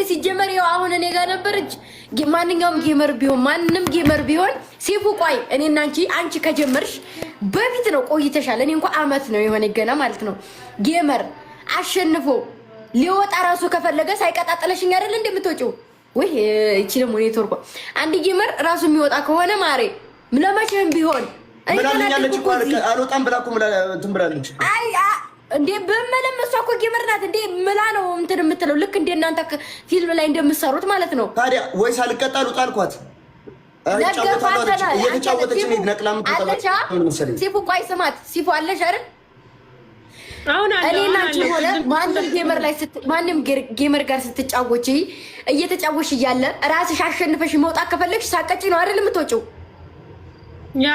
ሲጀመር ያው አሁን እኔ ጋር ነበርች ማንኛውም ጌመር ቢሆን ማንንም ጌመር ቢሆን ሲፉ ቆይ እኔና አንቺ ከጀመርሽ በፊት ነው ቆይተሻል። እኔ እንኳን አመት ነው የሆነ ገና ማለት ነው። ጌመር አሸንፎ ሊወጣ ራሱ ከፈለገ ሳይቀጣጥለሽኝ አይደል እንደምትወጪው ወይ እቺ ደግሞ ኔትወርክ አንድ ጌመር ራሱ የሚወጣ ከሆነ ማሬ ለመቼም ቢሆን ምናልኛለች እኮ አልወጣም ብላ እኮ ትምብላለች። አይ እንዴ በመለም እሷ እኮ ጌመር ናት እንዴ ምላ ነው እንትን የምትለው ልክ እንደ እናንተ ፊልም ላይ እንደምትሰሩት ማለት ነው። ታዲያ ወይስ አልቀጣ ልውጣ አልኳት። እየተጫወተች ነው ነቅላም ተጠባች መሰለኝ። ሲፉ ቆይ ስማት ሲፉ አለሽ አይደል? አሁን እኔና አንቺ ሆነ ማንም ጌመር ጋር ስትጫወቺ እየተጫወሽ እያለ ራስሽ አሸንፈሽ መውጣት ከፈለግሽ ሳቀጪ ነው አይደል የምትወጪው? ያ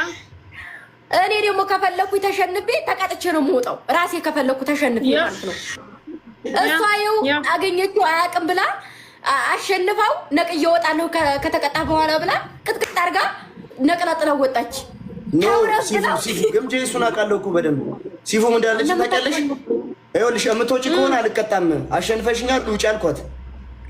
እኔ ደግሞ ከፈለኩ ተሸንፌ ተቀጥቼ ነው የምወጣው። ራሴ ከፈለኩ ተሸንፌ ማለት ነው። እሷ ይኸው አገኘችው አያውቅም ብላ አሸንፋው ነቅዬ እወጣለሁ ከተቀጣ በኋላ ብላ ቅጥቅጥ አድርጋ ነቅላ ጥላ ወጣች። ሲፉ ግምጄ እሱን አውቃለሁ እኮ በደንብ ሲፉም እንዳለች ታውቂያለሽ። ይኸውልሽ የምትወጪ ከሆነ አልቀጣም አሸንፈሽኛል ውጪ አልኳት።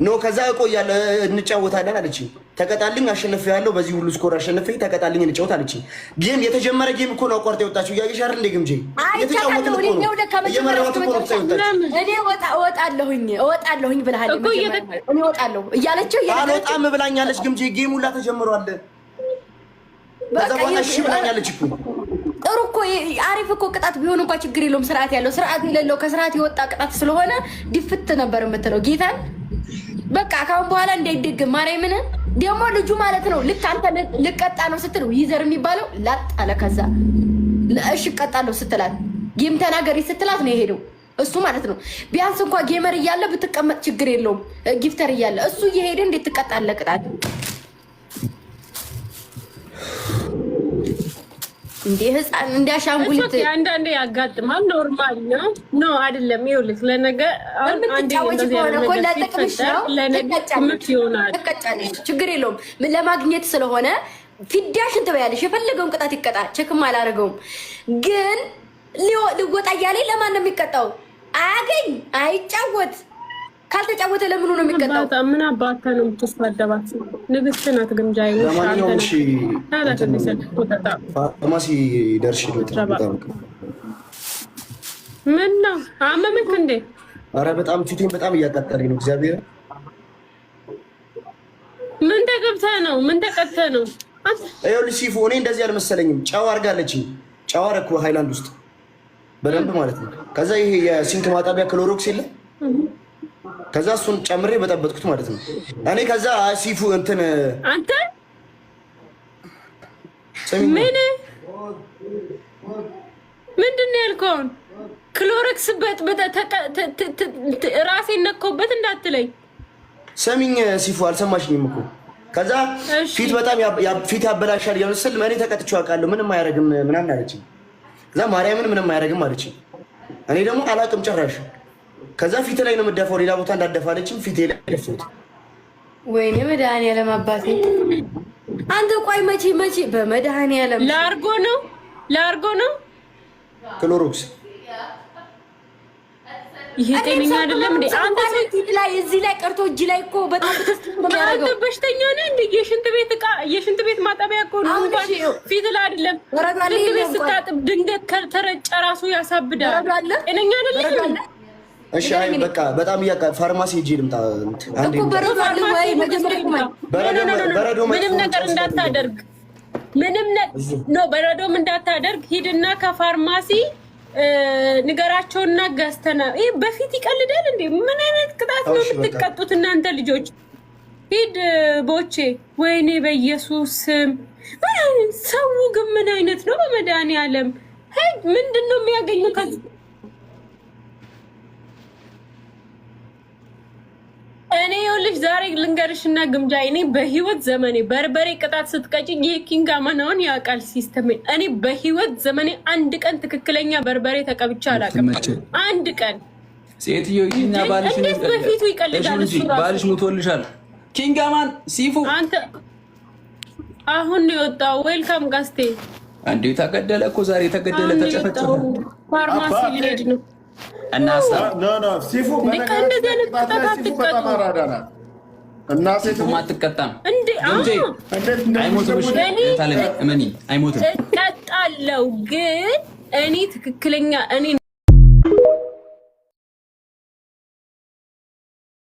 ኖ ከዛ እቆያለሁ እንጫወታለን አለችኝ። ተቀጣልኝ አሸንፌያለሁ በዚህ ሁሉ ስኮር አሸንፌ ተቀጣልኝ እንጫወት አለችኝ። ጌም የተጀመረ ጌም እኮ ነው አቋርጣ የወጣችው እያየሽ አይደል እንደ ግምጄ እየተጫወትን እኮ ነው እየመረዋት እኮ ነው የወጣችው። እኔ እወጣለሁኝ ብለሃል እኔ እወጣለሁ እያለችው አልወጣም ብላኛለች። ግምጄ ጌም ሁላ ተጀምሯል። በዛ በኋላ እሺ ብላኛለች እኮ ጥሩ እኮ አሪፍ እኮ ቅጣት ቢሆን እንኳን ችግር የለውም። ስርዓት ያለው ስርዓት የሌለው ከስርዓት የወጣ ቅጣት ስለሆነ ድፍት ነበር የምትለው ጌታን በቃ ካሁን በኋላ እንዳይደግም ማርያምን። ደግሞ ልጁ ማለት ነው ልክ አንተ ልቀጣ ነው ስትል ይዘር የሚባለው ላጥ አለ። ከዛ እሺ እቀጣለሁ ስትላት ጌም ተናገሪ ስትላት ነው የሄደው እሱ ማለት ነው። ቢያንስ እንኳን ጌመር እያለ ብትቀመጥ ችግር የለውም። ጊፍተር እያለ እሱ እየሄደ እንዴት ትቀጣለህ ቅጣት እንዴ? ህፃን እንዳሻንጉሊት አንዳንዴ ያጋጥማል። ኖርማል ነው ነው አይደለም? ይኸውልህ ለነገ አንዴ እንደዚህ ይሆናል ችግር የለውም። ለማግኘት ስለሆነ ፊዳሽን ትበያለሽ። የፈለገውን ቅጣት ይቀጣ። ቼክም አላደረገውም ግን ሊወጣ እያለኝ ለማን ነው የሚቀጣው? አያገኝ አይጫወት ካልተጫወተ ለምኑ ነው የሚቀጣው? ምን አባታ ነው የምትስማደባት? ንግስት ናት ግምጃ ፋርማሲ ደርሽ ምን ነው አመመክ እንዴ? አረ በጣም ፊቴን በጣም እያቃጠለኝ ነው። እግዚአብሔር ምን ተገብተህ ነው? ምን ተቀተህ ነው? ይኸውልሽ ሲፉ እኔ እንደዚህ አልመሰለኝም። ጨው አድርጋለችኝ። ጨው አደረኩ ሃይላንድ ውስጥ በደንብ ማለት ነው። ከዛ ይሄ የሲንክ ማጣቢያ ክሎሮክስ የለ ከዛ እሱን ጨምሬ በጠበጥኩት ማለት ነው። እኔ ከዛ ሲፉ እንትን አንተ ምንድን ነው ያልከውን? ክሎሮክስ በጥበጠ ራሴን ነካሁበት እንዳትለኝ። ሰሚኝ ሲፉ አልሰማሽኝም እኮ። ከዛ ፊት በጣም ፊት ያበላሻል ያልስል እኔ ተቀጥቼው አውቃለሁ ምንም አያደርግም ምናምን አለችኝ። ከዛ ማርያምን ምንም አያደርግም አለችኝ። እኔ ደግሞ አላውቅም ጭራሽ። ከዛ ፊት ላይ ነው የምደፋው ሌላ ቦታ እንዳደፋለችኝ ፊቴ ላይ ደፍኩት። ወይኔ መድኃኒዓለም አባቴ አንተ ቆይ መቼ በመድኃኒዓለም ላርጎ ነው ክሎሮክስ ይሄ ጤነኛ አይደለም እንዴ? አንተ ፊት ላይ እዚህ ላይ ቀርቶ እጅ ላይ እኮ በጣም ተስተካክሎ ነው ያደረገው። አንተ በሽተኛ ነህ እንዴ? የሽንት ቤት ማጠቢያ እኮ ነው ፊት ላይ አይደለም። ሽንት ቤት ስታጥብ ድንገት ከተረጨ ራሱ ያሳብዳል። ጤነኛ አይደለም። እሺ አይ በቃ በጣም ፋርማሲ ሂጅ ልምጣ። አንዴ በረዶ ምንም ነገር እንዳታደርግ በረዶም እንዳታደርግ ሂድና ከፋርማሲ ንገራቸውና ገዝተና። ይሄ በፊት ይቀልዳል እንዴ? ምን አይነት ቅጣት ነው የምትቀጡት እናንተ ልጆች? ሂድ ቦቼ። ወይኔ በኢየሱስ ስም ሰው ግን ምን አይነት ነው? በመድኃኒዓለም ምንድን ነው የሚያገኘው ከዚህ? እኔ ይኸውልሽ ዛሬ ልንገርሽና ግምጃ እኔ በህይወት ዘመኔ በርበሬ ቅጣት ስትቀጭኝ ይሄ ኪንጋ ማናውን ያውቃል ሲስተም። እኔ በህይወት ዘመኔ አንድ ቀን ትክክለኛ በርበሬ ተቀብቻ አላውቅም። አንድ ቀን ሴትዮ ይኛ ባልሽ ነው በፊቱ ይቀልዳል። እሱ ባልሽ ሞቶልሻል። ኪንጋ ማን ሲፉ አንተ አሁን ነው የወጣው። ዌልካም ጋስቴ። አንዴ ተገደለ እኮ ዛሬ ተገደለ ተጨፈጨፈ። ፋርማሲ ሊሄድ ነው እና ሲፉ እንደዚህ አይነት ቅጣት አትቀጡ። እና ሴቱም አትቀጣም እንዴ? አይሞትም። እሺ ታለኝ እመኒ አይሞትም። እቀጣለሁ ግን እኔ ትክክለኛ እኔ